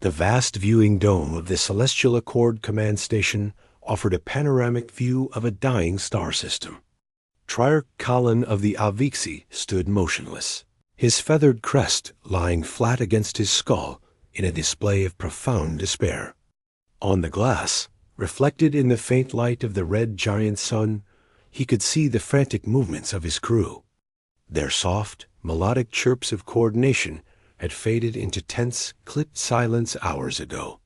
The vast viewing dome of the Celestial Accord Command Station offered a panoramic view of a dying star system. Triarch Kalin of the Avixi stood motionless, his feathered crest lying flat against his skull in a display of profound despair. On the glass, reflected in the faint light of the red giant sun, he could see the frantic movements of his crew. Their soft, melodic chirps of coordination had faded into tense, clipped silence hours ago.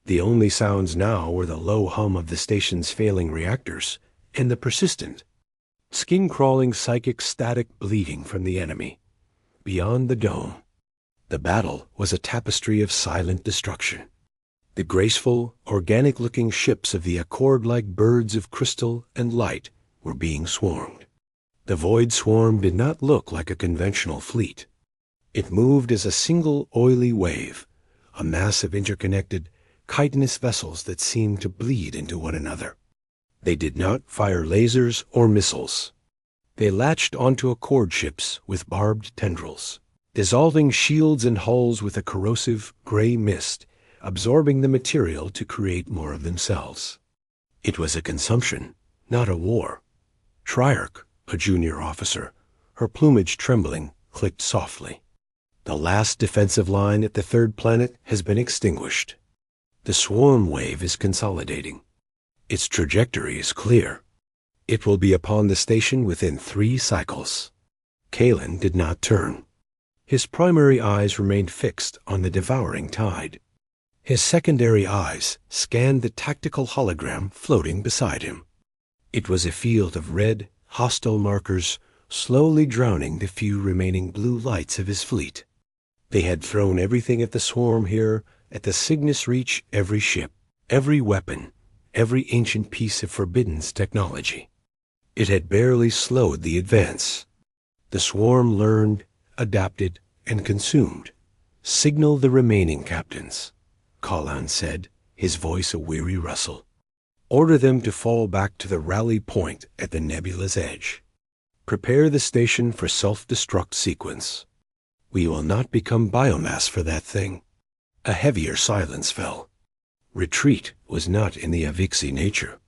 The only sounds now were the low hum of the station's failing reactors and the persistent, skin-crawling psychic static bleeding from the enemy. Beyond the dome, the battle was a tapestry of silent destruction. The graceful, organic-looking ships of the Accord-like birds of crystal and light were being swarmed. The void swarm did not look like a conventional fleet. It moved as a single oily wave, a mass of interconnected, chitinous vessels that seemed to bleed into one another. They did not fire lasers or missiles. They latched onto Accord ships with barbed tendrils, dissolving shields and hulls with a corrosive, gray mist, absorbing the material to create more of themselves. It was a consumption, not a war. Triarch, a junior officer, her plumage trembling, clicked softly. The last defensive line at the third planet has been extinguished. The swarm wave is consolidating. Its trajectory is clear. It will be upon the station within 3 cycles. Kalin did not turn. His primary eyes remained fixed on the devouring tide. His secondary eyes scanned the tactical hologram floating beside him. It was a field of red, hostile markers, slowly drowning the few remaining blue lights of his fleet. They had thrown everything at the swarm here, at the Cygnus Reach, every ship, every weapon, every ancient piece of Forbidden's technology. It had barely slowed the advance. The swarm learned, adapted, and consumed. "Signal the remaining captains," Kalin said, his voice a weary rustle. "Order them to fall back to the rally point at the nebula's edge. Prepare the station for self-destruct sequence. We will not become biomass for that thing." A heavier silence fell. Retreat was not in the Avixi nature,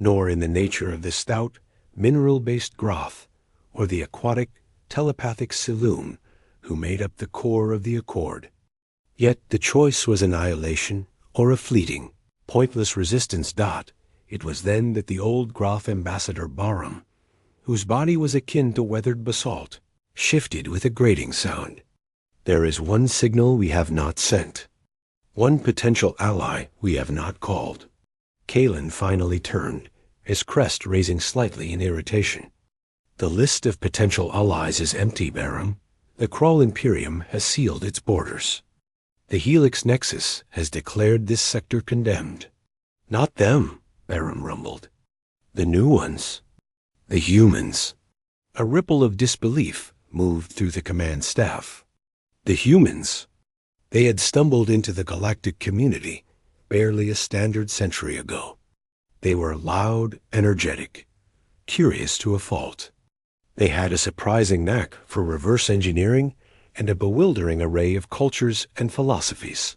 nor in the nature of the stout, mineral-based Groth, or the aquatic, telepathic Saloon who made up the core of the Accord. Yet the choice was annihilation or a fleeting, pointless resistance. It was then that the old Groth ambassador Barum, whose body was akin to weathered basalt, shifted with a grating sound. "There is one signal we have not sent. One potential ally we have not called." Kalin finally turned, his crest raising slightly in irritation. "The list of potential allies is empty, Barum. The Krull Imperium has sealed its borders. The Helix Nexus has declared this sector condemned." "Not them," Barum rumbled. "The new ones. The humans." A ripple of disbelief moved through the command staff. The humans. They had stumbled into the galactic community barely a standard century ago. They were loud, energetic, curious to a fault. They had a surprising knack for reverse engineering and a bewildering array of cultures and philosophies.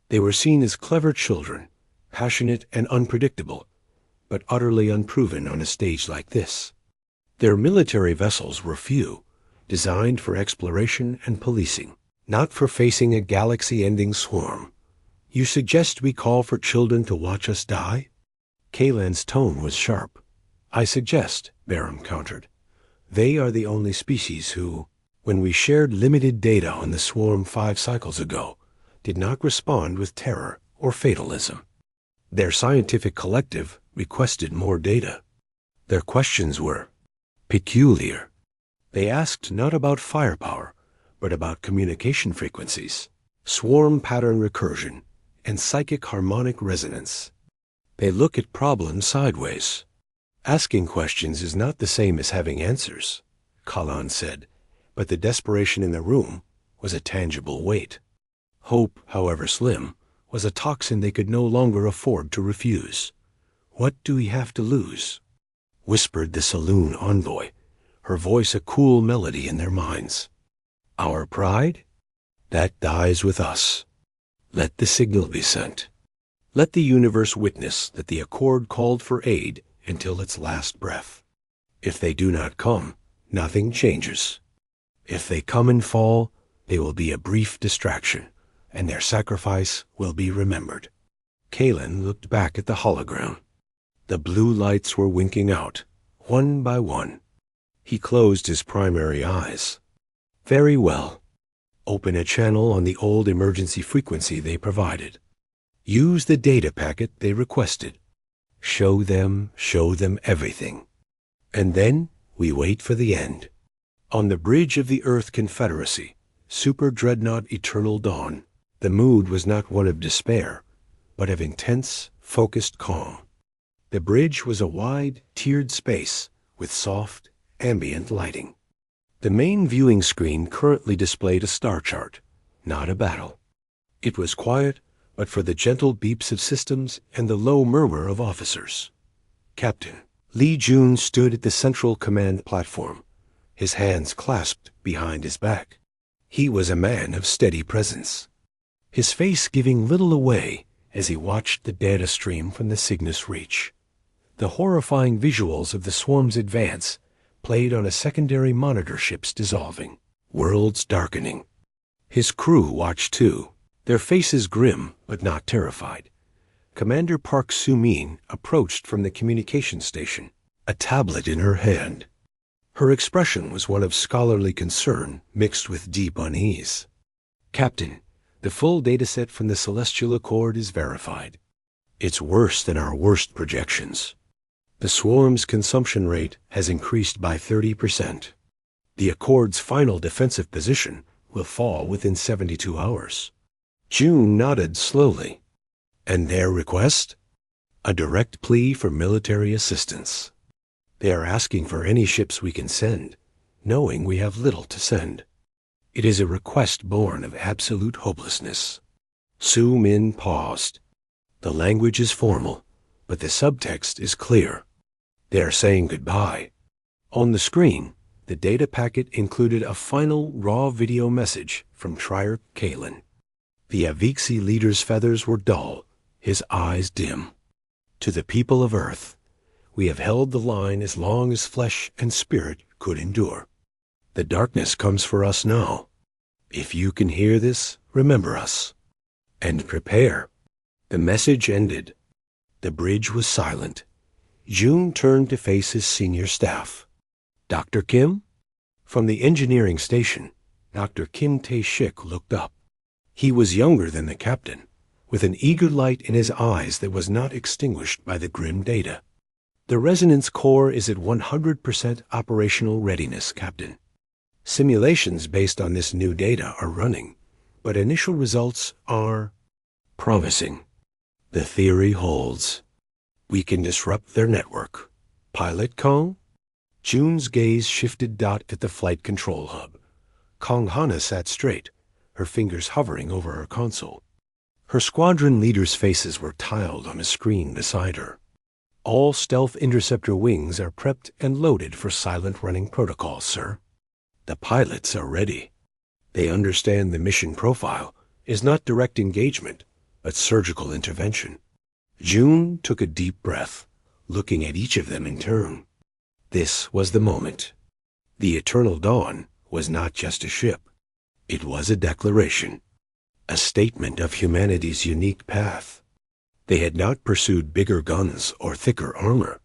They were seen as clever children, passionate and unpredictable, but utterly unproven on a stage like this. Their military vessels were few, designed for exploration and policing, not for facing a galaxy-ending swarm. "You suggest we call for children to watch us die?" Kalin's tone was sharp. "I suggest," Barum countered. "They are the only species who, when we shared limited data on the swarm 5 cycles ago, did not respond with terror or fatalism. Their scientific collective requested more data. Their questions were peculiar. They asked not about firepower, but about communication frequencies, swarm pattern recursion, and psychic harmonic resonance. They look at problems sideways. Asking questions is not the same as having answers," Kalin said, but the desperation in the room was a tangible weight. Hope, however slim, was a toxin they could no longer afford to refuse. "What do we have to lose?" whispered the saloon envoy, her voice a cool melody in their minds. "Our pride? That dies with us. Let the signal be sent. Let the universe witness that the Accord called for aid until its last breath. If they do not come, nothing changes. If they come and fall, they will be a brief distraction, and their sacrifice will be remembered. Kalen looked back at the hologram. The blue lights were winking out, one by one. He closed his primary eyes. Very well. Open a channel on the old emergency frequency they provided. Use the data packet they requested. Show them everything. And then we wait for the end. On the bridge of the Earth Confederacy, Super Dreadnought Eternal Dawn, the mood was not one of despair, but of intense, focused calm. The bridge was a wide, tiered space with soft, ambient lighting. The main viewing screen currently displayed a star chart, not a battle. It was quiet, but for the gentle beeps of systems and the low murmur of officers. Captain Lee Jun stood at the central command platform, his hands clasped behind his back. He was a man of steady presence, his face giving little away as he watched the data stream from the Cygnus Reach. The horrifying visuals of the swarm's advance played on a secondary monitor ship's dissolving, worlds darkening. His crew watched too, their faces grim but not terrified. Commander Park Soo-min approached from the communication station, a tablet in her hand. Her expression was one of scholarly concern mixed with deep unease. Captain, the full dataset from the Celestial Accord is verified. It's worse than our worst projections. The swarm's consumption rate has increased by 30%. The Accord's final defensive position will fall within 72 hours. June nodded slowly. And their request? A direct plea for military assistance. They are asking for any ships we can send, knowing we have little to send. It is a request born of absolute hopelessness. Soo-min paused. The language is formal, but the subtext is clear. They are saying goodbye. On the screen, the data packet included a final raw video message from Trier Kalen. The Avixi leader's feathers were dull, his eyes dim. To the people of Earth, we have held the line as long as flesh and spirit could endure. The darkness comes for us now. If you can hear this, remember us. And prepare. The message ended. The bridge was silent. June turned to face his senior staff. Dr. Kim? From the engineering station, Dr. Kim Tae-shik looked up. He was younger than the captain, with an eager light in his eyes that was not extinguished by the grim data. The resonance core is at 100% operational readiness, Captain. Simulations based on this new data are running, but initial results are promising. The theory holds. We can disrupt their network. Pilot Kong? June's gaze shifted at the flight control hub. Kong Hana sat straight, her fingers hovering over her console. Her squadron leaders' faces were tiled on a screen beside her. All stealth interceptor wings are prepped and loaded for silent running protocols, sir. The pilots are ready. They understand the mission profile is not direct engagement, but surgical intervention. June took a deep breath, looking at each of them in turn. This was the moment. The Eternal Dawn was not just a ship. It was a declaration, a statement of humanity's unique path. They had not pursued bigger guns or thicker armor.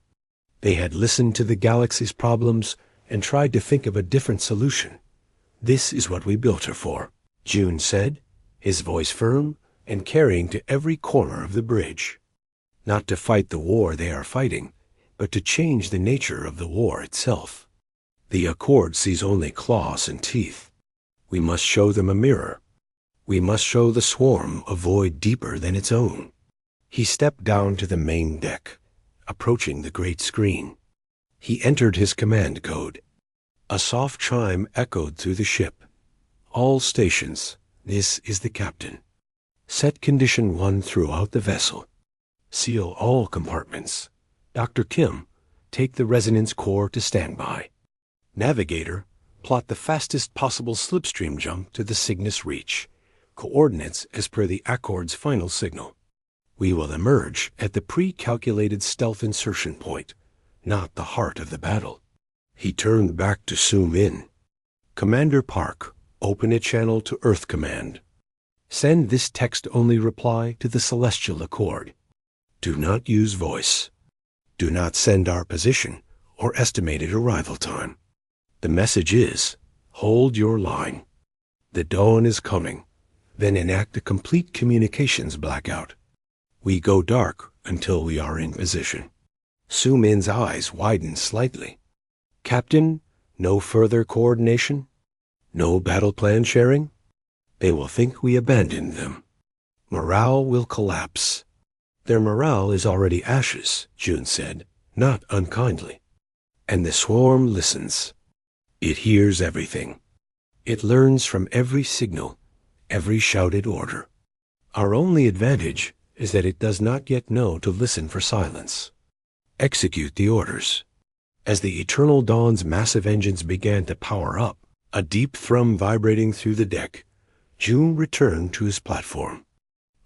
They had listened to the galaxy's problems and tried to think of a different solution. This is what we built her for, June said, his voice firm and carrying to every corner of the bridge. Not to fight the war they are fighting, but to change the nature of the war itself. The Accord sees only claws and teeth. We must show them a mirror. We must show the swarm a void deeper than its own. He stepped down to the main deck, approaching the great screen. He entered his command code. A soft chime echoed through the ship. All stations, this is the captain. Set condition 1 throughout the vessel. Seal all compartments. Dr. Kim, take the resonance core to standby. Navigator, plot the fastest possible slipstream jump to the Cygnus Reach. coordinates as per the Accord's final signal. We will emerge at the pre-calculated stealth insertion point, not the heart of the battle. He turned back to zoom in. Commander Park, open a channel to Earth Command. Send this text-only reply to the Celestial Accord. Do not use voice. Do not send our position or estimated arrival time. The message is, hold your line. The dawn is coming. Then enact a complete communications blackout. We go dark until we are in position. Zoom In's eyes widen slightly. Captain, no further coordination? No battle plan sharing? They will think we abandoned them. Morale will collapse. Their morale is already ashes, June said, not unkindly. And the swarm listens. It hears everything. It learns from every signal, every shouted order. Our only advantage is that it does not yet know to listen for silence. Execute the orders. As the Eternal Dawn's massive engines began to power up, a deep thrum vibrating through the deck, June returned to his platform.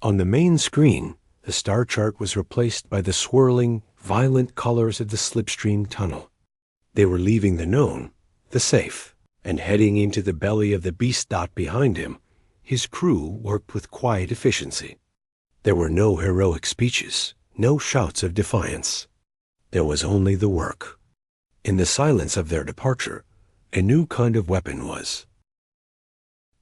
On the main screen, the star chart was replaced by the swirling, violent colors of the slipstream tunnel. They were leaving the known, the safe, and heading into the belly of the beast dot behind him. His crew worked with quiet efficiency. There were no heroic speeches, no shouts of defiance. There was only the work. In the silence of their departure, a new kind of weapon was.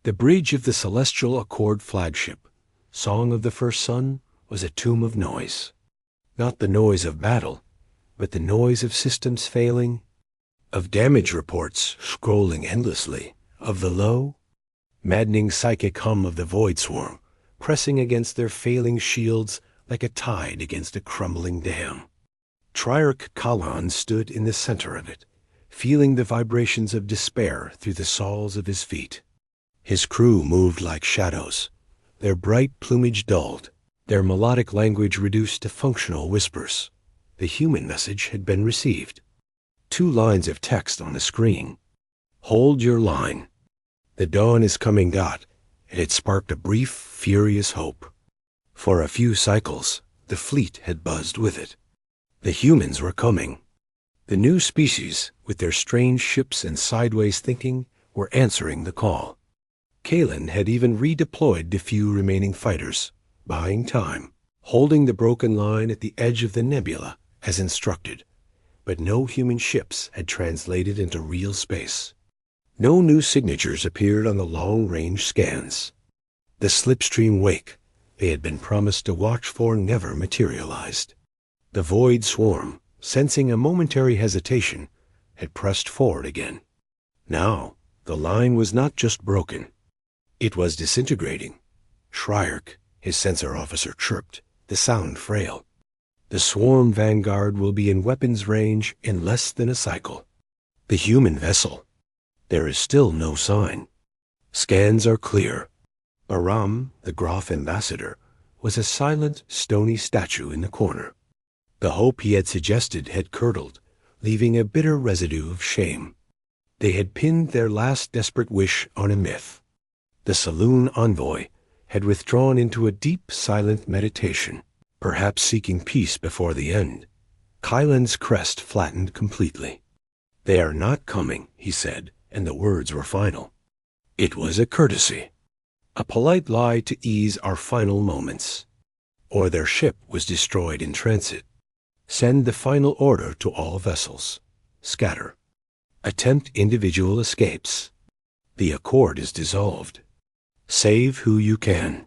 The bridge of the Celestial Accord Flagship, Song of the First Sun, was a tomb of noise. Not the noise of battle, but the noise of systems failing, of damage reports scrolling endlessly, of the low, maddening psychic hum of the void swarm pressing against their failing shields like a tide against a crumbling dam. Triarch Kalan stood in the center of it, feeling the vibrations of despair through the soles of his feet. His crew moved like shadows, their bright plumage dulled, their melodic language reduced to functional whispers. The human message had been received. 2 lines of text on the screen. Hold your line. The dawn is coming. And it sparked a brief, furious hope. For a few cycles, the fleet had buzzed with it. The humans were coming. The new species, with their strange ships and sideways thinking, were answering the call. Kalen had even redeployed the few remaining fighters, buying time, holding the broken line at the edge of the nebula as instructed. But no human ships had translated into real space. No new signatures appeared on the long-range scans. The slipstream wake they had been promised to watch for never materialized. The void swarm, sensing a momentary hesitation, had pressed forward again. Now, the line was not just broken. It was disintegrating. Triarch, his sensor officer, chirped, the sound frail. The swarm vanguard will be in weapons range in less than a cycle. The human vessel. There is still no sign. Scans are clear. Baram, the Groff ambassador, was a silent, stony statue in the corner. The hope he had suggested had curdled, leaving a bitter residue of shame. They had pinned their last desperate wish on a myth. The saloon envoy had withdrawn into a deep, silent meditation, perhaps seeking peace before the end. Kylan's crest flattened completely. They are not coming, he said, and the words were final. It was a courtesy, a polite lie to ease our final moments. Or their ship was destroyed in transit. Send the final order to all vessels. Scatter. Attempt individual escapes. The accord is dissolved. Save who you can.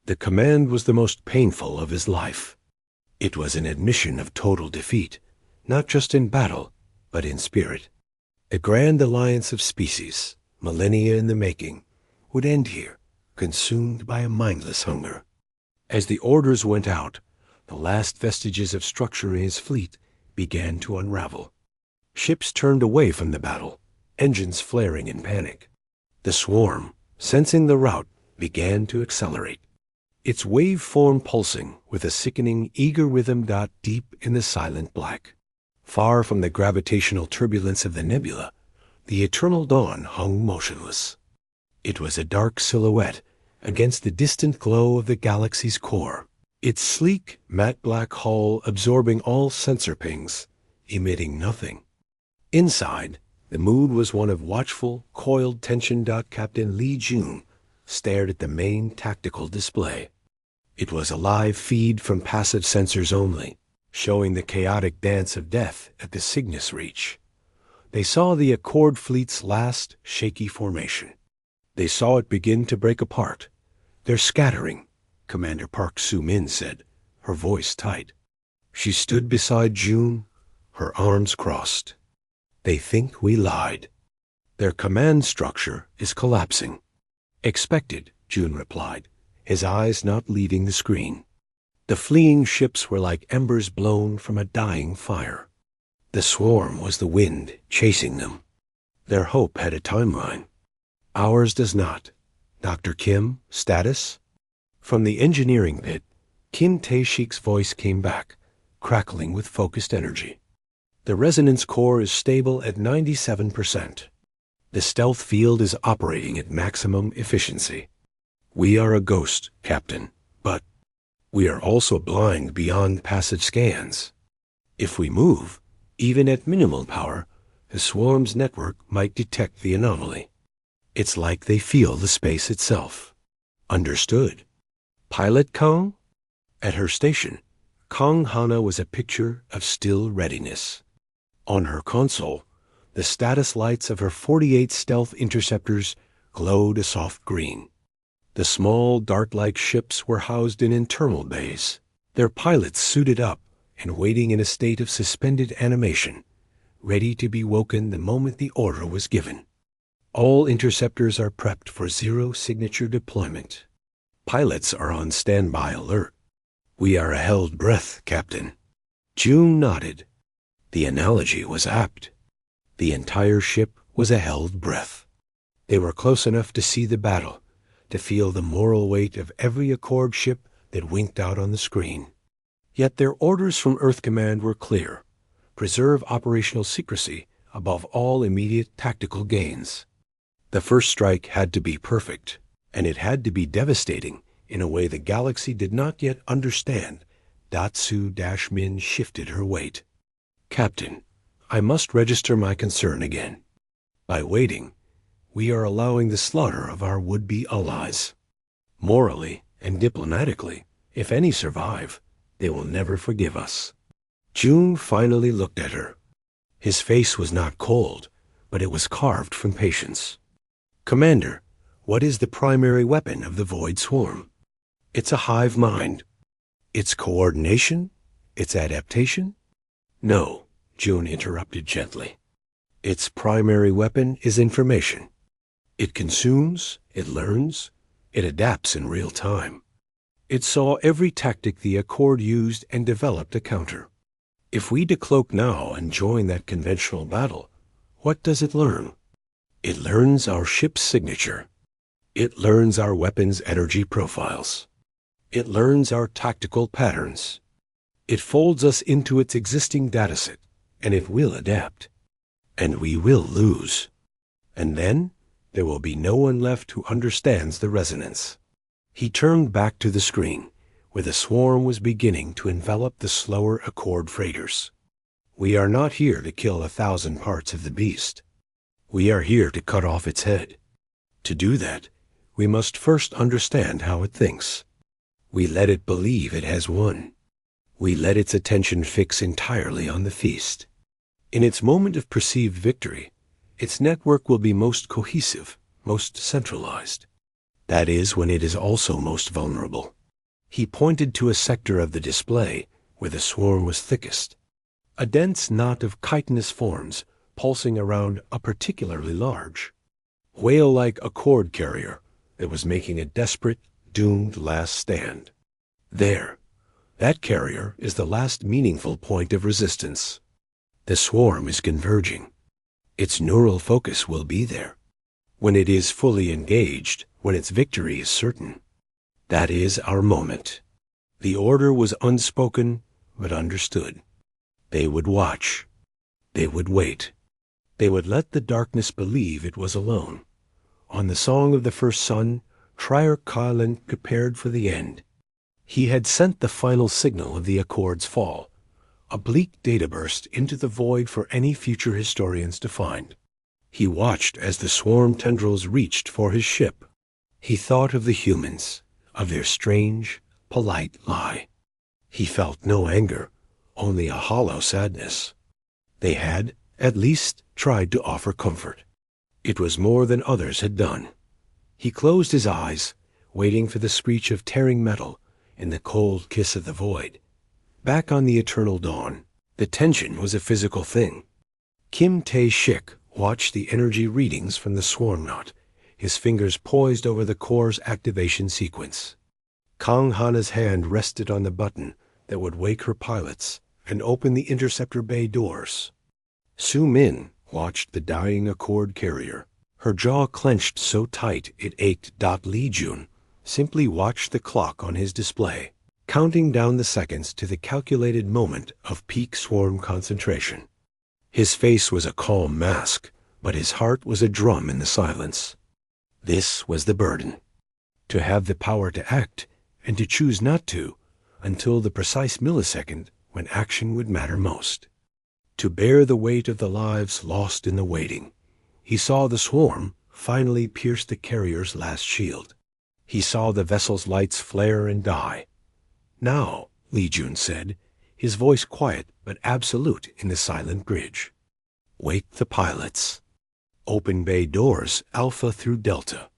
The command was the most painful of his life. It was an admission of total defeat, not just in battle, but in spirit. A grand alliance of species, millennia in the making, would end here, consumed by a mindless hunger. As the orders went out, the last vestiges of structure in his fleet began to unravel. Ships turned away from the battle, engines flaring in panic. The swarm, sensing the rout, began to accelerate. Its waveform pulsing with a sickening, eager rhythm deep in the silent black. Far from the gravitational turbulence of the nebula, the eternal dawn hung motionless. It was a dark silhouette against the distant glow of the galaxy's core, its sleek, matte black hull absorbing all sensor pings, emitting nothing. Inside, the mood was one of watchful, coiled tension. Captain Li Jun stared at the main tactical display. It was a live feed from passive sensors only, showing the chaotic dance of death at the Cygnus reach. They saw the Accord fleet's last shaky formation. They saw it begin to break apart. "They're scattering," Commander Park Soo-min said, her voice tight. She stood beside June, her arms crossed. "They think we lied. Their command structure is collapsing." "Expected," June replied, his eyes not leaving the screen. The fleeing ships were like embers blown from a dying fire. The swarm was the wind chasing them. Their hope had a timeline. Ours does not. Dr. Kim, status? From the engineering pit, Kim Tae-shik's voice came back, crackling with focused energy. "The resonance core is stable at 97%. The stealth field is operating at maximum efficiency. We are a ghost, Captain, but we are also blind beyond passive scans. If we move, even at minimal power, the swarm's network might detect the anomaly. It's like they feel the space itself." "Understood. Pilot Kong?" At her station, Kong Hana was a picture of still readiness. On her console, the status lights of her 48 stealth interceptors glowed a soft green. The small, dart-like ships were housed in internal bays, their pilots suited up and waiting in a state of suspended animation, ready to be woken the moment the order was given. All interceptors are prepped for zero-signature deployment. Pilots are on standby alert. "We are a held breath, Captain." June nodded. The analogy was apt. The entire ship was a held breath. They were close enough to see the battle, to feel the moral weight of every Accord ship that winked out on the screen. Yet their orders from Earth Command were clear: preserve operational secrecy above all immediate tactical gains. The first strike had to be perfect, and it had to be devastating in a way the galaxy did not yet understand. Datsu-Min shifted her weight. "Captain, I must register my concern again. By waiting, we are allowing the slaughter of our would-be allies. Morally and diplomatically, if any survive, they will never forgive us." June finally looked at her. His face was not cold, but it was carved from patience. "Commander, what is the primary weapon of the Void Swarm?" "It's a hive mind." "Its coordination? Its adaptation?" "No," June interrupted gently. "Its primary weapon is information. It consumes, it learns, it adapts in real time. It saw every tactic the Accord used and developed a counter. If we decloak now and join that conventional battle, what does it learn? It learns our ship's signature. It learns our weapons' energy profiles. It learns our tactical patterns. It folds us into its existing dataset, and it will adapt. And we will lose. And then there will be no one left who understands the resonance." He turned back to the screen, where the swarm was beginning to envelop the slower Accord freighters. "We are not here to kill 1,000 parts of the beast. We are here to cut off its head. To do that, we must first understand how it thinks. We let it believe it has won. We let its attention fix entirely on the feast. In its moment of perceived victory, its network will be most cohesive, most centralized. That is when it is also most vulnerable." He pointed to a sector of the display where the swarm was thickest. A dense knot of chitinous forms pulsing around a particularly large, whale-like Accord carrier that was making a desperate, doomed last stand. There, that carrier is the last meaningful point of resistance. The swarm is converging. Its neural focus will be there. When it is fully engaged, when its victory is certain, that is our moment. The order was unspoken, but understood. They would watch. They would wait. They would let the darkness believe it was alone. On the song of the first sun, Trier Kylan prepared for the end. He had sent the final signal of the Accord's fall, a bleak data burst into the void for any future historians to find. He watched as the swarm tendrils reached for his ship. He thought of the humans, of their strange, polite lie. He felt no anger, only a hollow sadness. They had, at least, tried to offer comfort. It was more than others had done. He closed his eyes, waiting for the screech of tearing metal and the cold kiss of the void. Back on the eternal dawn, the tension was a physical thing. Kim Tae-shik watched the energy readings from the swarm knot, his fingers poised over the core's activation sequence. Kang Hana's hand rested on the button that would wake her pilots and open the interceptor bay doors. Su Min watched the dying Accord carrier. Her jaw clenched so tight it ached. Li Jun simply watched the clock on his display, counting down the seconds to the calculated moment of peak swarm concentration. His face was a calm mask, but his heart was a drum in the silence. This was the burden. To have the power to act, and to choose not to, until the precise millisecond when action would matter most. To bear the weight of the lives lost in the waiting. He saw the swarm finally pierce the carrier's last shield. He saw the vessel's lights flare and die. Now, Li Jun said, his voice quiet but absolute in the silent bridge. Wake the pilots. Open bay doors Alpha through Delta.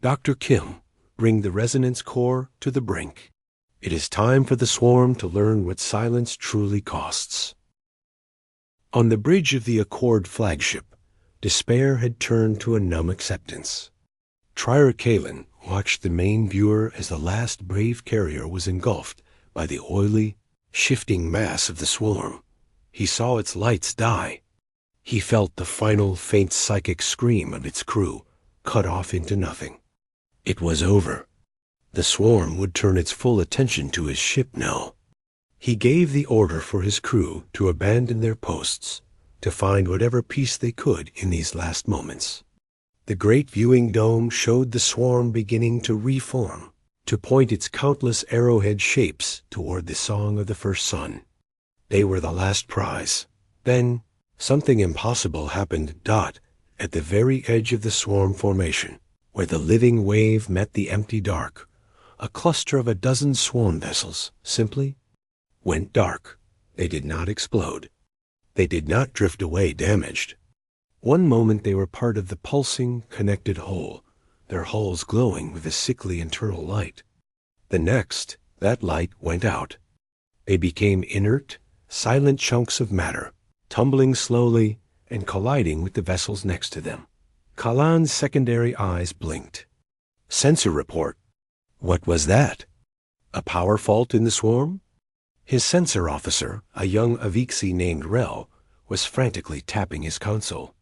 Dr. Kim, bring the resonance core to the brink. It is time for the swarm to learn what silence truly costs. On the bridge of the Accord flagship, despair had turned to a numb acceptance. Trier Kylan watched the main viewer as the last brave carrier was engulfed by the oily, shifting mass of the swarm. He saw its lights die. He felt the final faint psychic scream of its crew, cut off into nothing. It was over. The swarm would turn its full attention to his ship now. He gave the order for his crew to abandon their posts, to find whatever peace they could in these last moments. The great viewing dome showed the swarm beginning to reform, to point its countless arrowhead shapes toward the song of the first sun. They were the last prize. Then, something impossible happened. At the very edge of the swarm formation, where the living wave met the empty dark, a cluster of a dozen swarm vessels simply went dark. They did not explode. They did not drift away damaged. One moment they were part of the pulsing, connected whole, their hulls glowing with a sickly internal light. The next, that light went out. They became inert, silent chunks of matter, tumbling slowly and colliding with the vessels next to them. Kalan's secondary eyes blinked. Sensor report. What was that? A power fault in the swarm? His sensor officer, a young Avixi named Rel, was frantically tapping his console.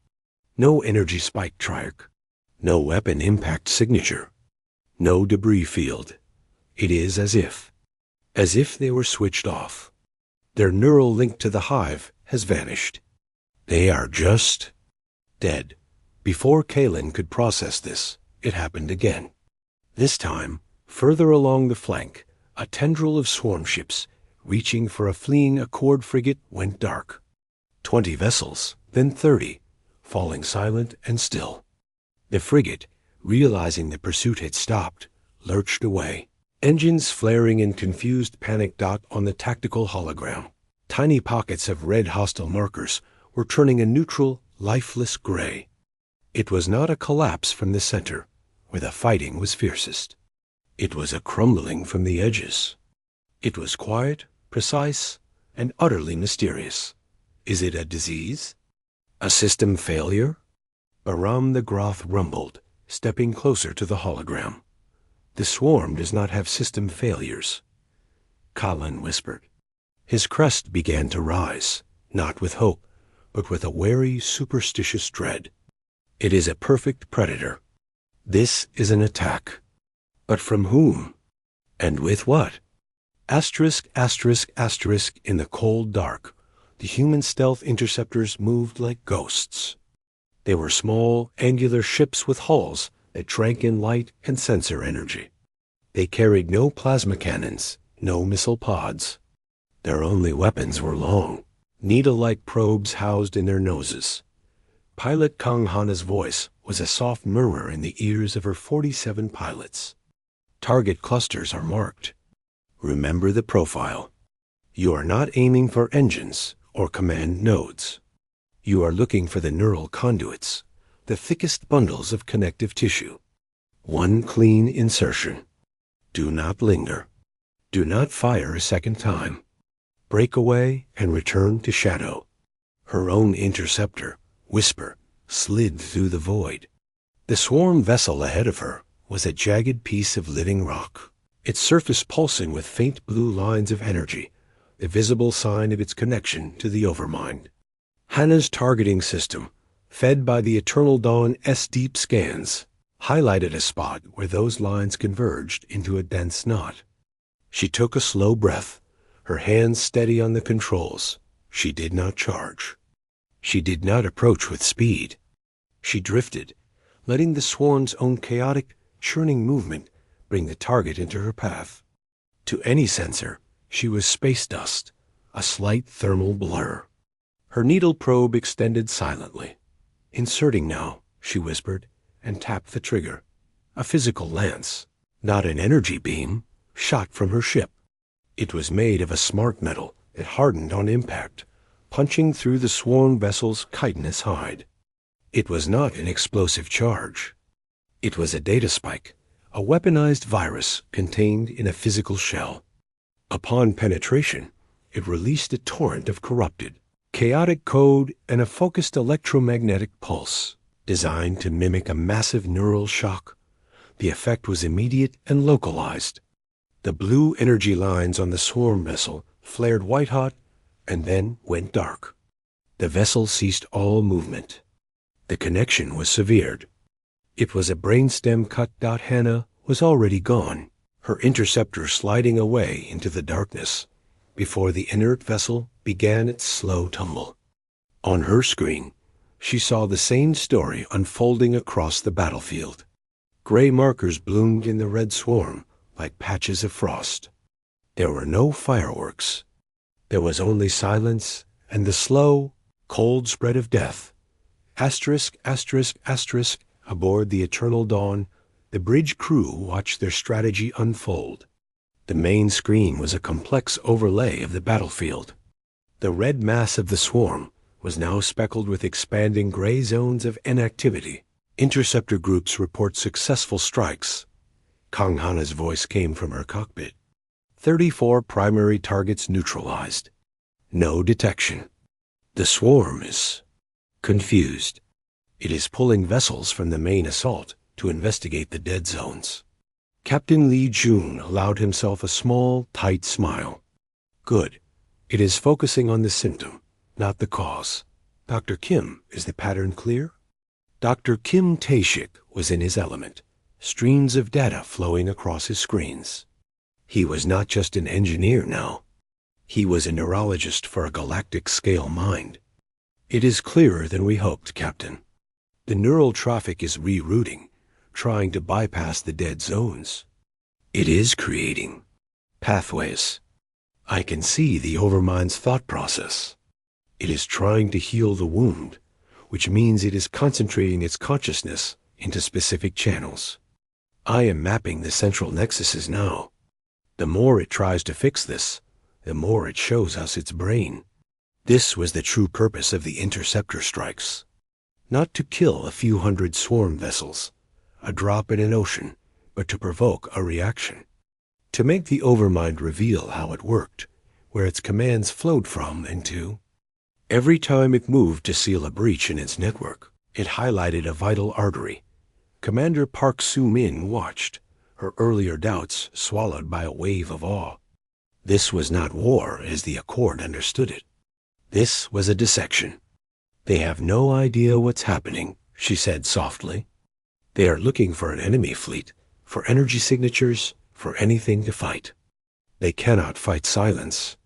No energy spike triarch. No weapon impact signature. No debris field. It is as if they were switched off. Their neural link to the hive has vanished. They are just dead. Before Kylan could process this, it happened again. This time, further along the flank, a tendril of swarm ships, reaching for a fleeing Accord frigate, went dark. 20 vessels, then 30, falling silent and still. The frigate, realizing the pursuit had stopped, lurched away, engines flaring in confused panic. On the tactical hologram, tiny pockets of red hostile markers were turning a neutral, lifeless gray. It was not a collapse from the center, where the fighting was fiercest. It was a crumbling from the edges. It was quiet, precise, and utterly mysterious. Is it a disease? A system failure? Baram the Groth rumbled, stepping closer to the hologram. The swarm does not have system failures. Kylan whispered. His crest began to rise, not with hope, but with a wary, superstitious dread. It is a perfect predator. This is an attack. But from whom? And with what? Asterisk, asterisk, asterisk. In the cold dark, the human stealth interceptors moved like ghosts. They were small, angular ships with hulls that drank in light and sensor energy. They carried no plasma cannons, no missile pods. Their only weapons were long, needle-like probes housed in their noses. Pilot Kang Hana's voice was a soft murmur in the ears of her 47 pilots. Target clusters are marked. Remember the profile. You are not aiming for engines or command nodes. You are looking for the neural conduits, the thickest bundles of connective tissue. One clean insertion. Do not linger. Do not fire a second time. Break away and return to shadow. Her own interceptor, Whisper, slid through the void. The swarm vessel ahead of her was a jagged piece of living rock, its surface pulsing with faint blue lines of energy, a visible sign of its connection to the Overmind. Hana's targeting system, fed by the Eternal Dawn S-Deep scans, highlighted a spot where those lines converged into a dense knot. She took a slow breath, her hands steady on the controls. She did not charge. She did not approach with speed. She drifted, letting the swarm's own chaotic, churning movement bring the target into her path. To any sensor, she was space dust, a slight thermal blur. Her needle probe extended silently. Inserting now, she whispered, and tapped the trigger. A physical lance, not an energy beam, shot from her ship. It was made of a smart metal that hardened on impact, punching through the swarm vessel's chitinous hide. It was not an explosive charge. It was a data spike, a weaponized virus contained in a physical shell. Upon penetration, it released a torrent of corrupted, chaotic code and a focused electromagnetic pulse, designed to mimic a massive neural shock. The effect was immediate and localized. The blue energy lines on the swarm vessel flared white-hot and then went dark. The vessel ceased all movement. The connection was severed. It was a brainstem cut. Hana was already gone, her interceptor sliding away into the darkness before the inert vessel began its slow tumble. On her screen, she saw the same story unfolding across the battlefield. Gray markers bloomed in the red swarm like patches of frost. There were no fireworks. There was only silence and the slow, cold spread of death. Asterisk, asterisk, asterisk, aboard the Eternal Dawn, the bridge crew watched their strategy unfold. The main screen was a complex overlay of the battlefield. The red mass of the swarm was now speckled with expanding gray zones of inactivity. Interceptor groups report successful strikes. Kang Hana's voice came from her cockpit. 34 primary targets neutralized. No detection. The swarm is confused. It is pulling vessels from the main assault to investigate the dead zones. Captain Li Jun allowed himself a small, tight smile. Good. It is focusing on the symptom, not the cause. Dr. Kim, is the pattern clear? Dr. Kim Tae-shik was in his element, streams of data flowing across his screens. He was not just an engineer now. He was a neurologist for a galactic-scale mind. It is clearer than we hoped, Captain. The neural traffic is rerouting, trying to bypass the dead zones. It is creating pathways. I can see the Overmind's thought process. It is trying to heal the wound, which means it is concentrating its consciousness into specific channels. I am mapping the central nexuses now. The more it tries to fix this, the more it shows us its brain. This was the true purpose of the interceptor strikes. Not to kill a few hundred swarm vessels, a drop in an ocean, but to provoke a reaction. To make the Overmind reveal how it worked, where its commands flowed from and to. Every time it moved to seal a breach in its network, it highlighted a vital artery. Commander Park Soo-min watched, her earlier doubts swallowed by a wave of awe. This was not war as the Accord understood it. This was a dissection. They have no idea what's happening, she said softly. They are looking for an enemy fleet, for energy signatures, for anything to fight. They cannot fight silence.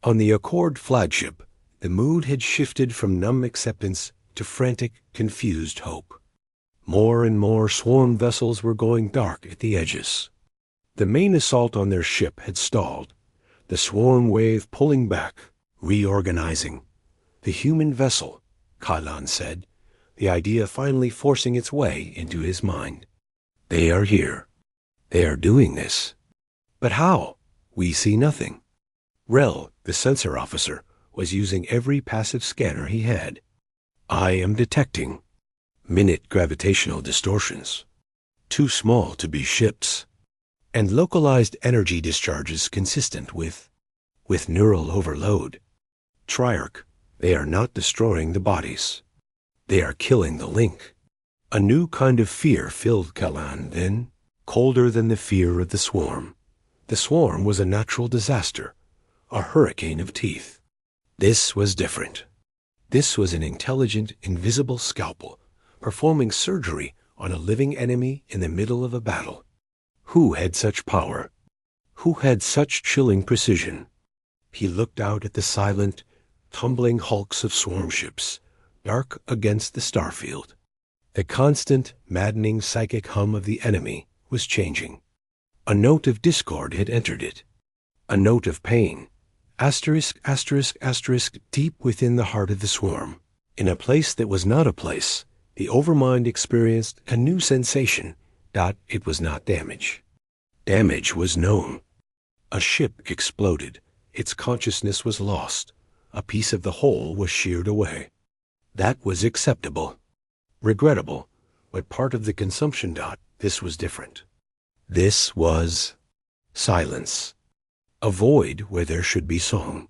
On the Accord flagship, the mood had shifted from numb acceptance to frantic, confused hope. More and more swarm vessels were going dark at the edges. The main assault on their ship had stalled, the swarm wave pulling back, reorganizing. The human vessel, Kailan said, the idea finally forcing its way into his mind. They are here. They are doing this. But how? We see nothing. Rel, the sensor officer, was using every passive scanner he had. I am detecting minute gravitational distortions, too small to be ships, and localized energy discharges consistent with neural overload. Triarch, they are not destroying the bodies. They are killing the link. A new kind of fear filled Kalan then, colder than the fear of the swarm. The swarm was a natural disaster, a hurricane of teeth. This was different. This was an intelligent, invisible scalpel, performing surgery on a living enemy in the middle of a battle. Who had such power? Who had such chilling precision? He looked out at the silent, tumbling hulks of swarm ships, dark against the starfield. The constant, maddening psychic hum of the enemy was changing. A note of discord had entered it. A note of pain. Asterisk, asterisk, asterisk, deep within the heart of the swarm. In a place that was not a place, the overmind experienced a new sensation. It was not damage. Damage was known. A ship exploded. Its consciousness was lost. A piece of the whole was sheared away. That was acceptable. Regrettable, but part of the consumption. This was different. This was silence. A void where there should be song.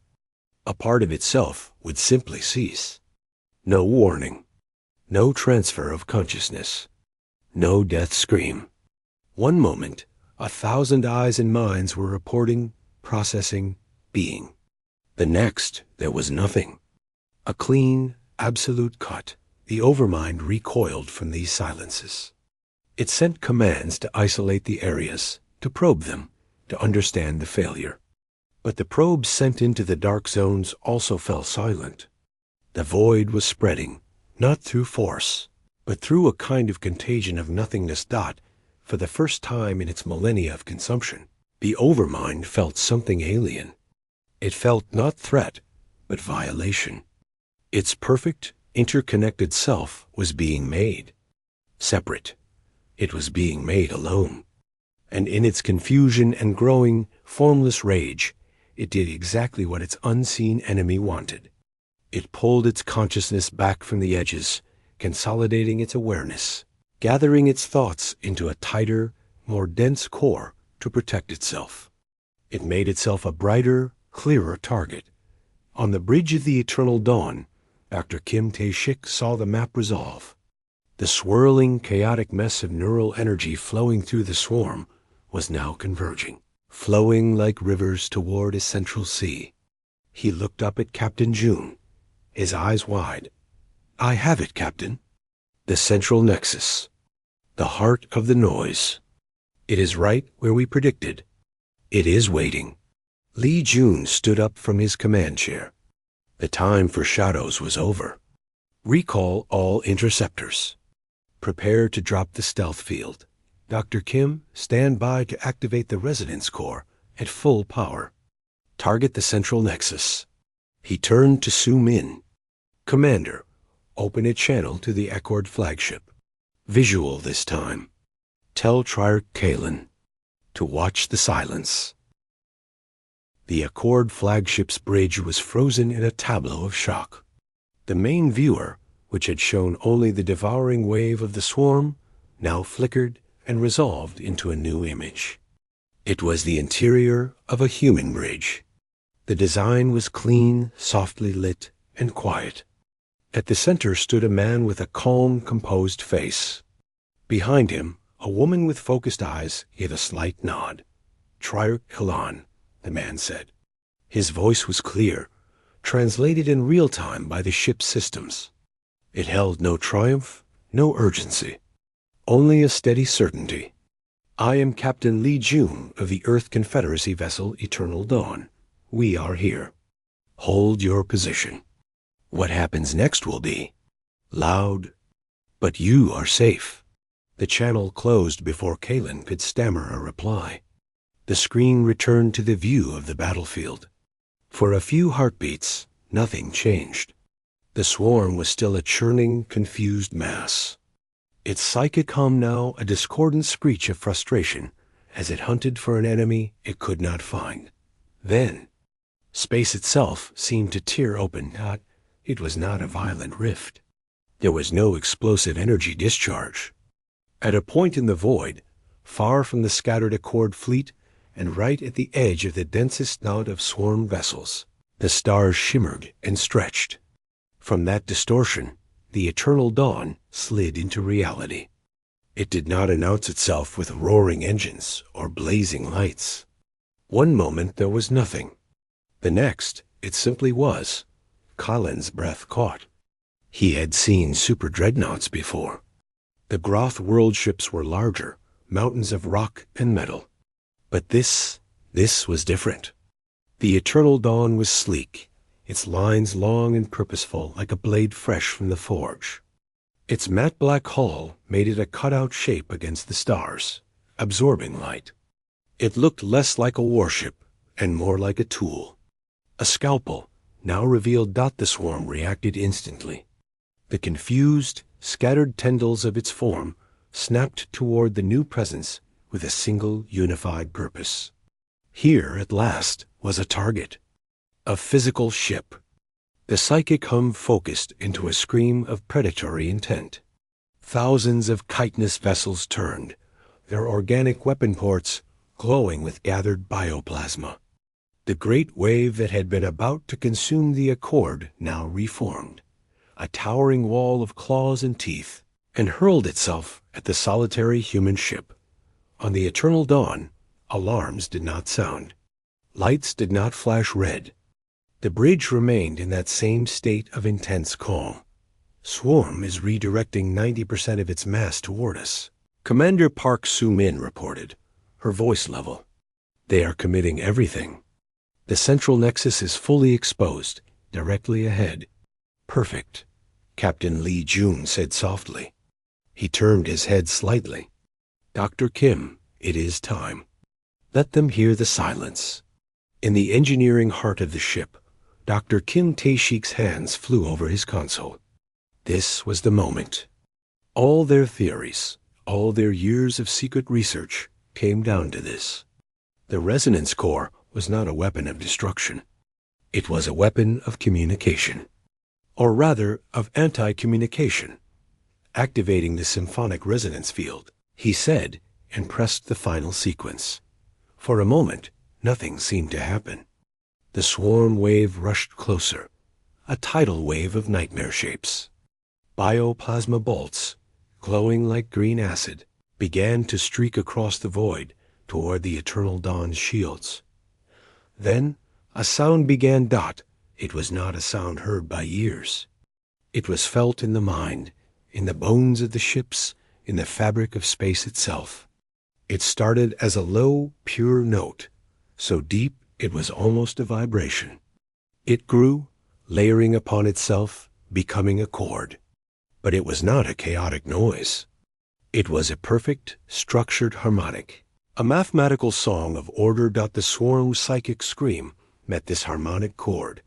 A part of itself would simply cease. No warning. No transfer of consciousness. No death scream. One moment, 1,000 eyes and minds were reporting, processing, being. The next, there was nothing. A clean, absolute cut. The overmind recoiled from these silences. It sent commands to isolate the areas, to probe them, to understand the failure. But the probes sent into the dark zones also fell silent. The void was spreading, not through force, but through a kind of contagion of nothingness. For the first time in its millennia of consumption, the overmind felt something alien. It felt not threat, but violation. Its perfect, interconnected self was being made. Separate. It was being made alone. And in its confusion and growing, formless rage, it did exactly what its unseen enemy wanted. It pulled its consciousness back from the edges, consolidating its awareness, gathering its thoughts into a tighter, more dense core to protect itself. It made itself a brighter, clearer target. On the bridge of the eternal dawn, Dr. Kim Tae-shik saw the map resolve. The swirling, chaotic mess of neural energy flowing through the swarm was now converging, flowing like rivers toward a central sea. He looked up at Captain June, his eyes wide. I have it, Captain. The central nexus. The heart of the noise. It is right where we predicted. It is waiting. Lee June stood up from his command chair. The time for shadows was over. Recall all interceptors. Prepare to drop the stealth field. Dr. Kim, stand by to activate the resonance core at full power. Target the central nexus. He turned to Su Min. Commander, open a channel to the Accord Flagship. Visual this time. Tell Triarch Kalen to watch the silence. The Accord Flagship's bridge was frozen in a tableau of shock. The main viewer, which had shown only the devouring wave of the swarm, now flickered and resolved into a new image. It was the interior of a human bridge. The design was clean, softly lit, and quiet. At the center stood a man with a calm, composed face. Behind him, a woman with focused eyes gave a slight nod. Triarch Kalan, the man said. His voice was clear, translated in real time by the ship's systems. It held no triumph, no urgency, only a steady certainty. I am Captain Lee June of the Earth Confederacy vessel Eternal Dawn. We are here. Hold your position. What happens next will be loud, but you are safe. The channel closed before Kalen could stammer a reply. The screen returned to the view of the battlefield. For a few heartbeats, nothing changed. The swarm was still a churning, confused mass. Its psychic hum now a discordant screech of frustration as it hunted for an enemy it could not find. Then, space itself seemed to tear open. It was not a violent rift. There was no explosive energy discharge. At a point in the void, far from the scattered Accord fleet and right at the edge of the densest knot of swarm vessels, the stars shimmered and stretched. From that distortion, the eternal dawn slid into reality. It did not announce itself with roaring engines or blazing lights. One moment there was nothing. The next, it simply was. Colin's breath caught. He had seen super dreadnoughts before. The Groth world ships were larger, mountains of rock and metal. But this was different. The eternal dawn was sleek, its lines long and purposeful like a blade fresh from the forge. Its matte black hull made it a cutout shape against the stars, absorbing light. It looked less like a warship and more like a tool. A scalpel, now revealed. The swarm reacted instantly. The confused, scattered tendrils of its form snapped toward the new presence with a single unified purpose. Here, at last, was a target. A physical ship. The psychic hum focused into a scream of predatory intent. Thousands of chitinous vessels turned, their organic weapon ports glowing with gathered bioplasma. The great wave that had been about to consume the Accord now reformed, a towering wall of claws and teeth, and hurled itself at the solitary human ship. On the eternal dawn, alarms did not sound. Lights did not flash red. The bridge remained in that same state of intense calm. Swarm is redirecting 90% of its mass toward us, Commander Park Soo-min reported, her voice level. They are committing everything. The central nexus is fully exposed, directly ahead. Perfect, Captain Lee Jun said softly. He turned his head slightly. Dr. Kim, it is time. Let them hear the silence. In the engineering heart of the ship, Dr. Kim Tae-shik's hands flew over his console. This was the moment. All their theories, all their years of secret research came down to this. The resonance core was not a weapon of destruction. It was a weapon of communication. Or rather, of anti-communication. Activating the symphonic resonance field, he said, and pressed the final sequence. For a moment, nothing seemed to happen. The swarm wave rushed closer, a tidal wave of nightmare shapes. Bioplasma bolts, glowing like green acid, began to streak across the void toward the eternal dawn's shields. Then a sound began. It was not a sound heard by ears. It was felt in the mind, in the bones of the ships, in the fabric of space itself. It started as a low, pure note, so deep it was almost a vibration. It grew, layering upon itself, becoming a chord. But it was not a chaotic noise. It was a perfect, structured harmonic, a mathematical song of order. The swarm's psychic scream met this harmonic chord,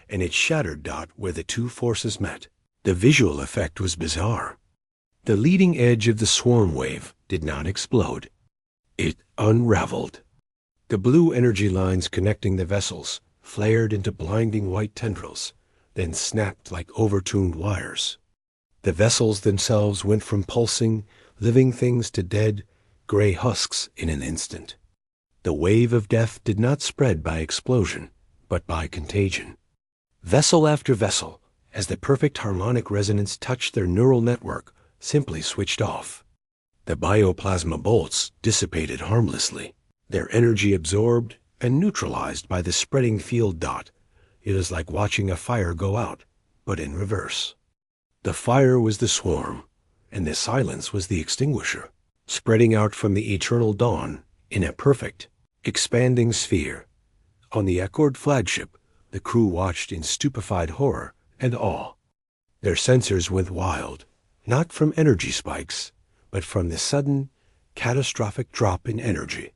and it shattered. Where the two forces met. The visual effect was bizarre. The leading edge of the swarm wave did not explode. It unraveled. The blue energy lines connecting the vessels flared into blinding white tendrils, then snapped like overtuned wires. The vessels themselves went from pulsing, living things to dead, gray husks in an instant. The wave of death did not spread by explosion, but by contagion. Vessel after vessel, as the perfect harmonic resonance touched their neural network, simply switched off. The bioplasma bolts dissipated harmlessly, their energy absorbed and neutralized by the spreading field. It is like watching a fire go out, but in reverse. The fire was the swarm, and the silence was the extinguisher, spreading out from the eternal dawn in a perfect, expanding sphere. On the Accord flagship, the crew watched in stupefied horror and awe. Their sensors went wild, not from energy spikes, but from the sudden, catastrophic drop in energy.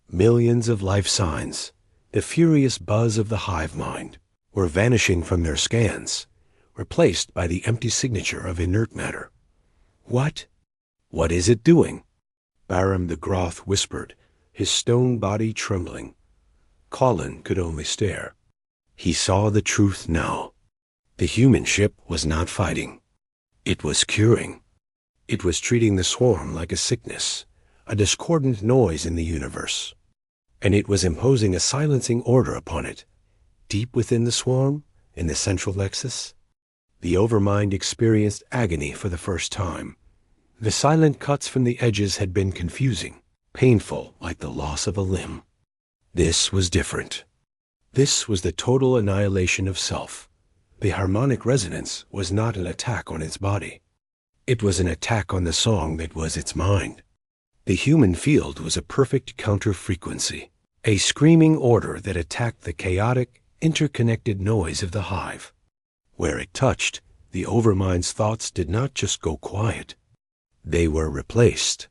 Millions of life signs, the furious buzz of the hive mind, were vanishing from their scans, replaced by the empty signature of inert matter. What? What is it doing? Baram the Groth whispered, his stone body trembling. Colin could only stare. He saw the truth now. The human ship was not fighting. It was curing. It was treating the swarm like a sickness, a discordant noise in the universe. And it was imposing a silencing order upon it. Deep within the swarm, in the central nexus, the overmind experienced agony for the first time. The silent cuts from the edges had been confusing, painful like the loss of a limb. This was different. This was the total annihilation of self. The harmonic resonance was not an attack on its body. It was an attack on the song that was its mind. The human field was a perfect counter-frequency, a screaming order that attacked the chaotic, interconnected noise of the hive. Where it touched, the overmind's thoughts did not just go quiet. They were replaced.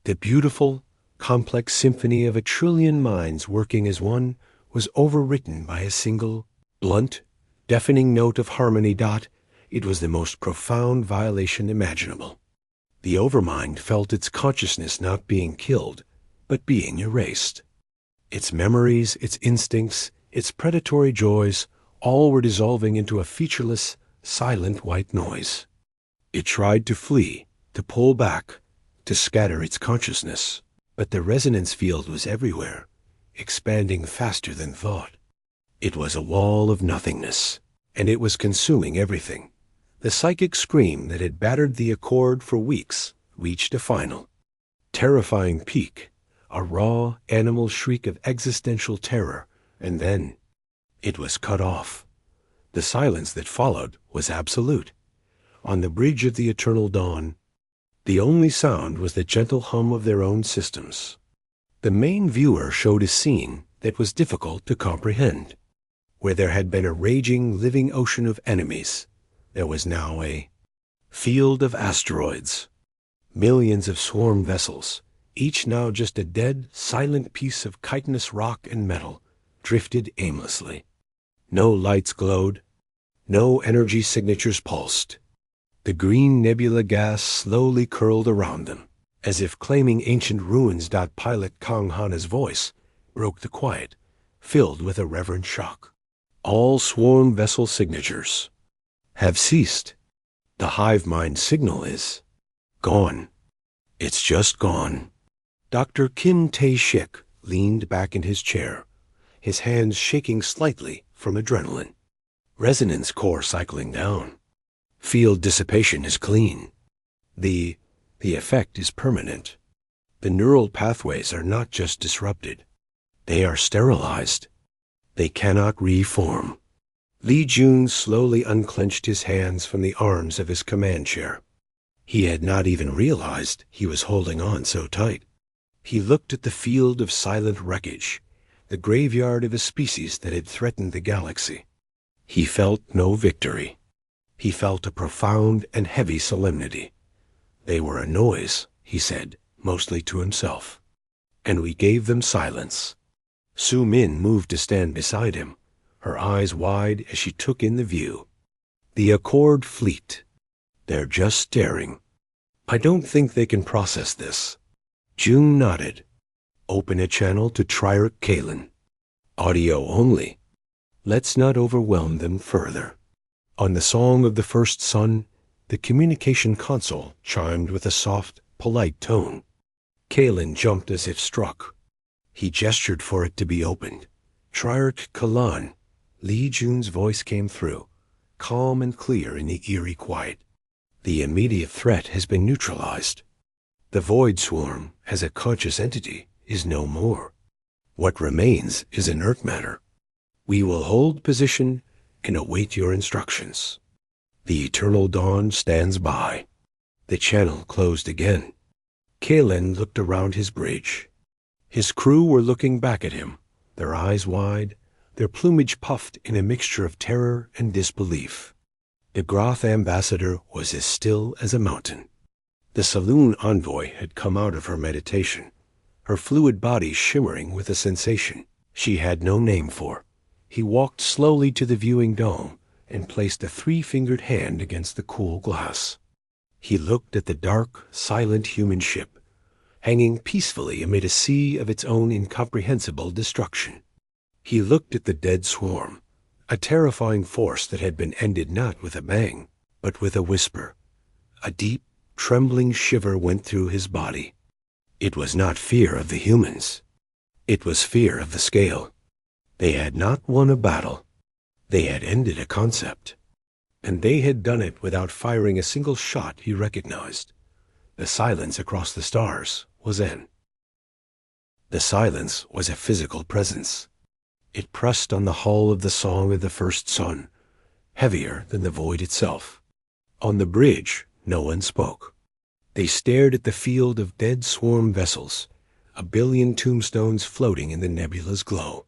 The beautiful, complex symphony of 1 trillion minds working as one was overwritten by a single, blunt, deafening note of harmony. It was the most profound violation imaginable. The overmind felt its consciousness not being killed, but being erased. Its memories, its instincts, its predatory joys, all were dissolving into a featureless, silent white noise. It tried to flee, to pull back, to scatter its consciousness, but the resonance field was everywhere, expanding faster than thought. It was a wall of nothingness, and it was consuming everything. The psychic scream that had battered the accord for weeks reached a final, terrifying peak, a raw, animal shriek of existential terror, and then it was cut off. The silence that followed was absolute. On the bridge of the eternal dawn, the only sound was the gentle hum of their own systems. The main viewer showed a scene that was difficult to comprehend. Where there had been a raging, living ocean of enemies, there was now a field of asteroids. Millions of swarm vessels, each now just a dead, silent piece of chitinous rock and metal, drifted aimlessly. No lights glowed. No energy signatures pulsed. The green nebula gas slowly curled around them, as if claiming ancient ruins. Pilot Kang Hana's voice broke the quiet, filled with a reverent shock. All swarm vessel signatures have ceased. The hive mind signal is gone. It's just gone. Dr. Kim Tae-shik leaned back in his chair, his hands shaking slightly from adrenaline. Resonance core cycling down. Field dissipation is clean. The effect is permanent. The neural pathways are not just disrupted. They are sterilized. They cannot reform. Li Jun slowly unclenched his hands from the arms of his command chair. He had not even realized he was holding on so tight. He looked at the field of silent wreckage, the graveyard of a species that had threatened the galaxy. He felt no victory. He felt a profound and heavy solemnity. They were a noise, he said, mostly to himself. And we gave them silence. Su Min moved to stand beside him, her eyes wide as she took in the view. The Accord fleet. They're just staring. I don't think they can process this. June nodded. Open a channel to Triarch Kalen. Audio only. Let's not overwhelm them further. On the song of the first sun, the communication console chimed with a soft, polite tone. Kalen jumped as if struck. He gestured for it to be opened. Triarch Kalan. Li Jun's voice came through, calm and clear in the eerie quiet. The immediate threat has been neutralized. The void swarm, as a conscious entity, is no more. What remains is inert matter. We will hold position and await your instructions. The eternal dawn stands by. The channel closed again. Kalen looked around his bridge. His crew were looking back at him, their eyes wide, their plumage puffed in a mixture of terror and disbelief. The Groth ambassador was as still as a mountain. The saloon envoy had come out of her meditation, her fluid body shimmering with a sensation she had no name for. He walked slowly to the viewing dome and placed a 3-fingered hand against the cool glass. He looked at the dark, silent human ship, hanging peacefully amid a sea of its own incomprehensible destruction. He looked at the dead swarm, a terrifying force that had been ended not with a bang, but with a whisper. A deep, trembling shiver went through his body. It was not fear of the humans. It was fear of the scale. They had not won a battle. They had ended a concept. And they had done it without firing a single shot he recognized. The silence across the stars was in. The silence was a physical presence. It pressed on the hull of the Song of the First Sun, heavier than the void itself. On the bridge, no one spoke. They stared at the field of dead swarm vessels, a billion tombstones floating in the nebula's glow.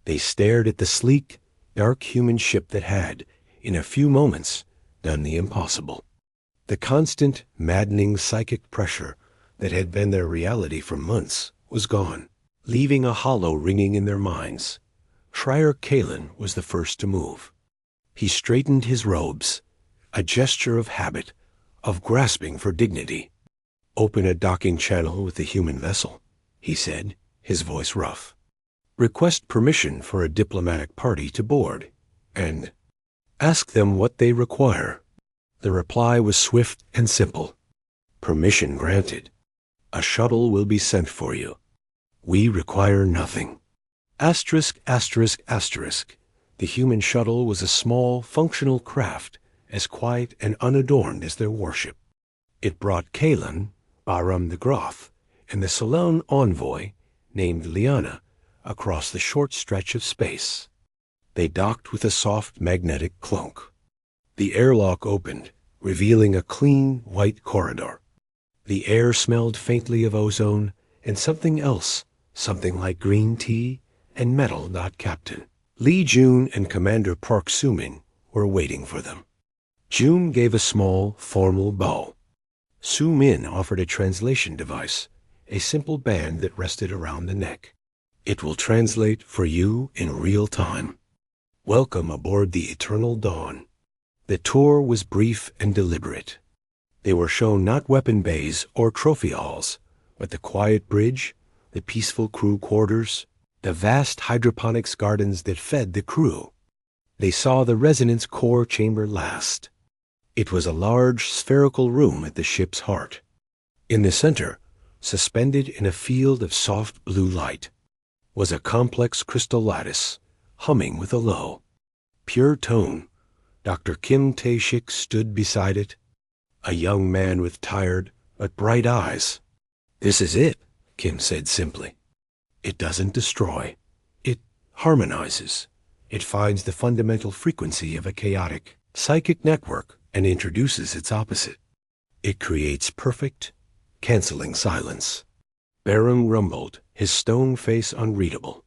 They stared at the sleek, dark human ship that had, in a few moments, done the impossible. The constant, maddening psychic pressure that had been their reality for months was gone, leaving a hollow ringing in their minds. Friar Kalen was the first to move. He straightened his robes, a gesture of habit, of grasping for dignity. "Open a docking channel with the human vessel," he said, his voice rough. "Request permission for a diplomatic party to board, and ask them what they require." The reply was swift and simple. "Permission granted. A shuttle will be sent for you. We require nothing." Asterisk, asterisk, asterisk. The human shuttle was a small, functional craft, as quiet and unadorned as their warship. It brought Kalen, Bahram the Groth, and the Saloon envoy, named Liana, across the short stretch of space. They docked with a soft magnetic clunk. The airlock opened, revealing a clean, white corridor. The air smelled faintly of ozone and something else, something like green tea and metal not Captain. Lee Jun and Commander Park Soo-min were waiting for them. Jun gave a small, formal bow. Soo-min offered a translation device, a simple band that rested around the neck. "It will translate for you in real time. Welcome aboard the Eternal Dawn." The tour was brief and deliberate. They were shown not weapon bays or trophy halls, but the quiet bridge, the peaceful crew quarters, the vast hydroponics gardens that fed the crew. They saw the resonance core chamber last. It was a large spherical room at the ship's heart. In the center, suspended in a field of soft blue light, was a complex crystal lattice, humming with a low, pure tone. Dr. Kim Tae-shik stood beside it, a young man with tired but bright eyes. "This is it," Kim said simply. "It doesn't destroy. It harmonizes. It finds the fundamental frequency of a chaotic, psychic network and introduces its opposite. It creates perfect, canceling silence." Barron rumbled, his stone face unreadable.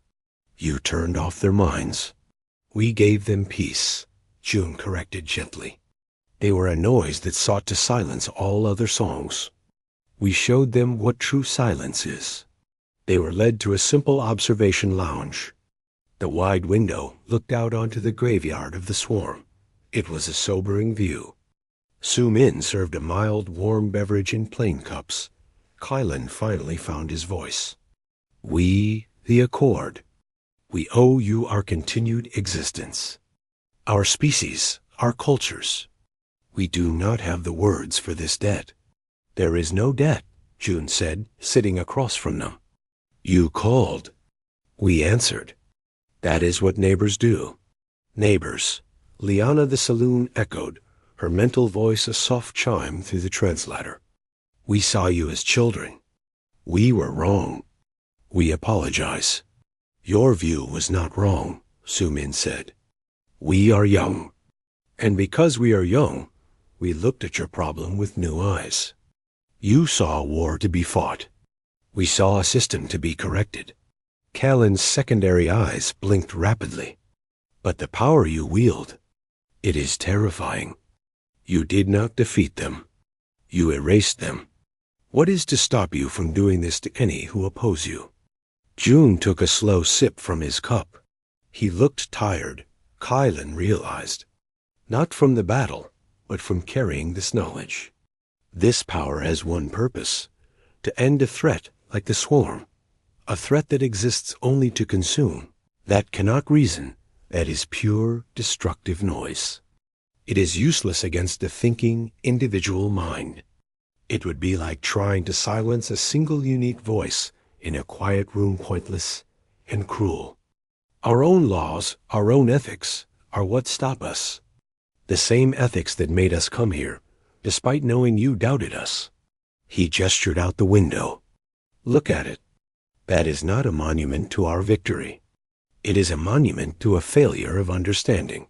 "You turned off their minds." "We gave them peace," June corrected gently. "They were a noise that sought to silence all other songs. We showed them what true silence is." They were led to a simple observation lounge. The wide window looked out onto the graveyard of the swarm. It was a sobering view. Soo-min served a mild, warm beverage in plain cups. Kylan finally found his voice. "We, the Accord, we owe you our continued existence. Our species, our cultures. We do not have the words for this debt." "There is no debt," June said, sitting across from them. "You called. We answered. That is what neighbors do." "Neighbors," Liana the Saloon echoed, her mental voice a soft chime through the translator. "We saw you as children. We were wrong. We apologize." "Your view was not wrong," Soo-min said. "We are young. And because we are young, we looked at your problem with new eyes. You saw a war to be fought. We saw a system to be corrected." Callan's secondary eyes blinked rapidly. "But the power you wield, it is terrifying. You did not defeat them. You erased them. What is to stop you from doing this to any who oppose you? June took a slow sip from his cup. He looked tired, Kylan realized. Not from the battle, but from carrying this knowledge. This power has one purpose: to end a threat like the swarm. A threat that exists only to consume, that cannot reason, that is pure, destructive noise. It is useless against the thinking, individual mind. It would be like trying to silence a single unique voice in a quiet room, pointless and cruel. Our own laws, our own ethics, are what stop us. The same ethics that made us come here, despite knowing you doubted us. He gestured out the window. Look at it. That is not a monument to our victory. It is a monument to a failure of understanding.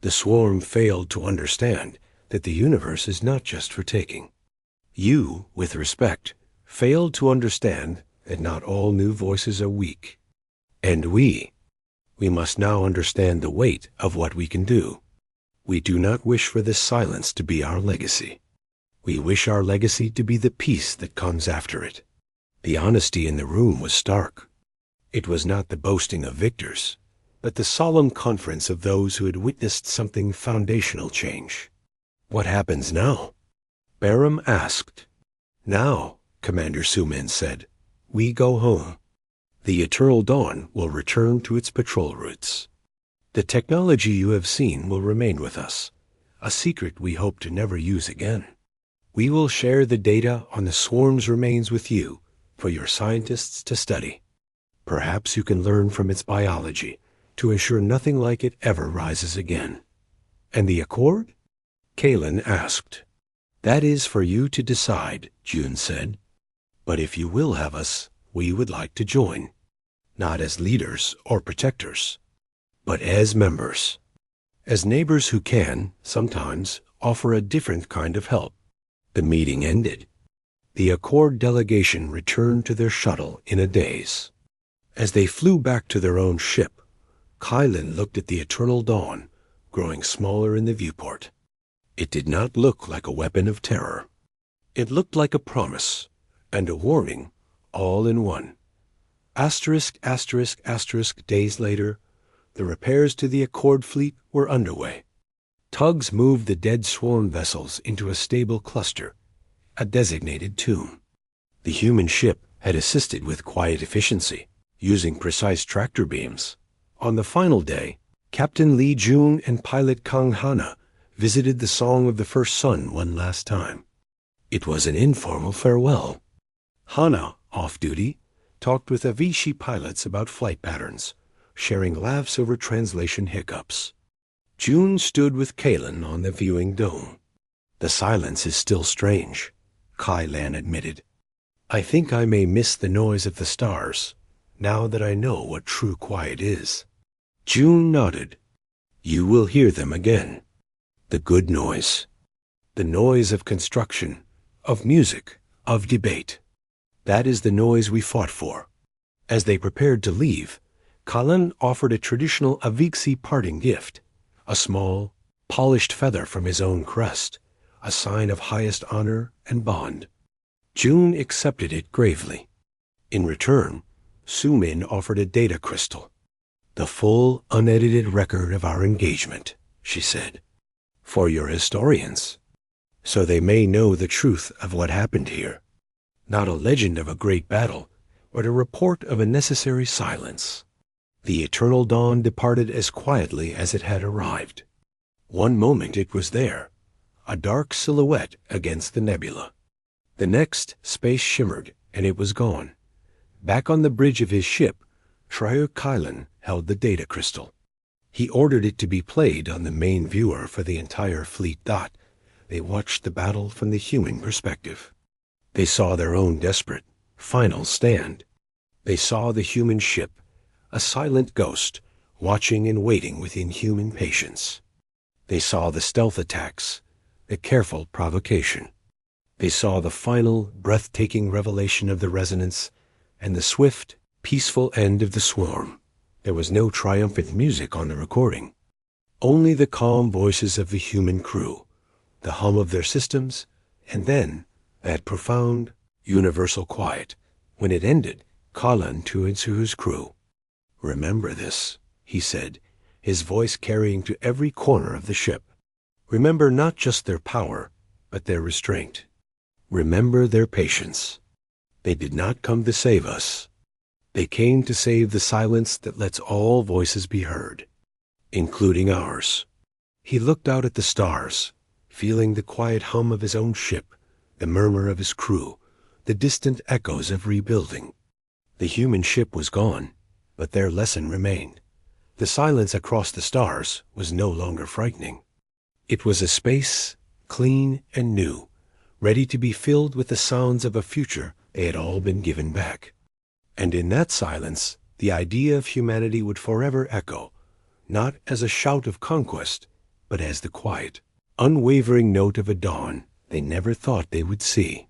The swarm failed to understand that the universe is not just for taking. You, with respect, failed to understand that not all new voices are weak. And we must now understand the weight of what we can do. We do not wish for this silence to be our legacy. We wish our legacy to be the peace that comes after it. The honesty in the room was stark. It was not the boasting of victors, but the solemn conference of those who had witnessed something foundational change. What happens now? Baram asked. Now, Commander Suman said, we go home. The Eternal Dawn will return to its patrol routes. The technology you have seen will remain with us, a secret we hope to never use again. We will share the data on the swarm's remains with you for your scientists to study. Perhaps you can learn from its biology to ensure nothing like it ever rises again. And the accord? Kalen asked. That is for you to decide, June said. But if you will have us, we would like to join. Not as leaders or protectors, but as members. As neighbors who can, sometimes, offer a different kind of help. The meeting ended. The Accord delegation returned to their shuttle in a daze. As they flew back to their own ship, Kylan looked at the Eternal Dawn, growing smaller in the viewport. It did not look like a weapon of terror. It looked like a promise and a warning, all in one. Asterisk, asterisk, asterisk, days later, the repairs to the Accord fleet were underway. Tugs moved the dead swarm vessels into a stable cluster, a designated tomb. The human ship had assisted with quiet efficiency, using precise tractor beams. On the final day, Captain Lee Jun and pilot Kang Hana visited the Song of the First Sun one last time. It was an informal farewell. Hana, off-duty, talked with Avicii pilots about flight patterns, sharing laughs over translation hiccups. June stood with Kalen on the viewing dome. The silence is still strange, Kylan admitted. I think I may miss the noise of the stars, now that I know what true quiet is. June nodded. You will hear them again. The good noise. The noise of construction, of music, of debate. That is the noise we fought for. As they prepared to leave, Kalan offered a traditional Avicii parting gift, a small, polished feather from his own crest, a sign of highest honor and bond. June accepted it gravely. In return, Sumin offered a data crystal. The full, unedited record of our engagement, she said. For your historians, so they may know the truth of what happened here. Not a legend of a great battle, but a report of a necessary silence. The Eternal Dawn departed as quietly as it had arrived. One moment it was there, a dark silhouette against the nebula. The next, space shimmered, and it was gone. Back on the bridge of his ship, Schreier Kylan held the data crystal. He ordered it to be played on the main viewer for the entire fleet. They watched the battle from the human perspective. They saw their own desperate, final stand. They saw the human ship, a silent ghost, watching and waiting with inhuman patience. They saw the stealth attacks, the careful provocation. They saw the final, breathtaking revelation of the resonance and the swift, peaceful end of the swarm. There was no triumphant music on the recording. Only the calm voices of the human crew, the hum of their systems, and then that profound, universal quiet. When it ended, Colin turned to his crew. "Remember this," he said, his voice carrying to every corner of the ship. "Remember not just their power, but their restraint. Remember their patience. They did not come to save us. They came to save the silence that lets all voices be heard, including ours." He looked out at the stars, feeling the quiet hum of his own ship, the murmur of his crew, the distant echoes of rebuilding. The human ship was gone, but their lesson remained. The silence across the stars was no longer frightening. It was a space, clean and new, ready to be filled with the sounds of a future they had all been given back. And in that silence, the idea of humanity would forever echo, not as a shout of conquest, but as the quiet, unwavering note of a dawn they never thought they would see.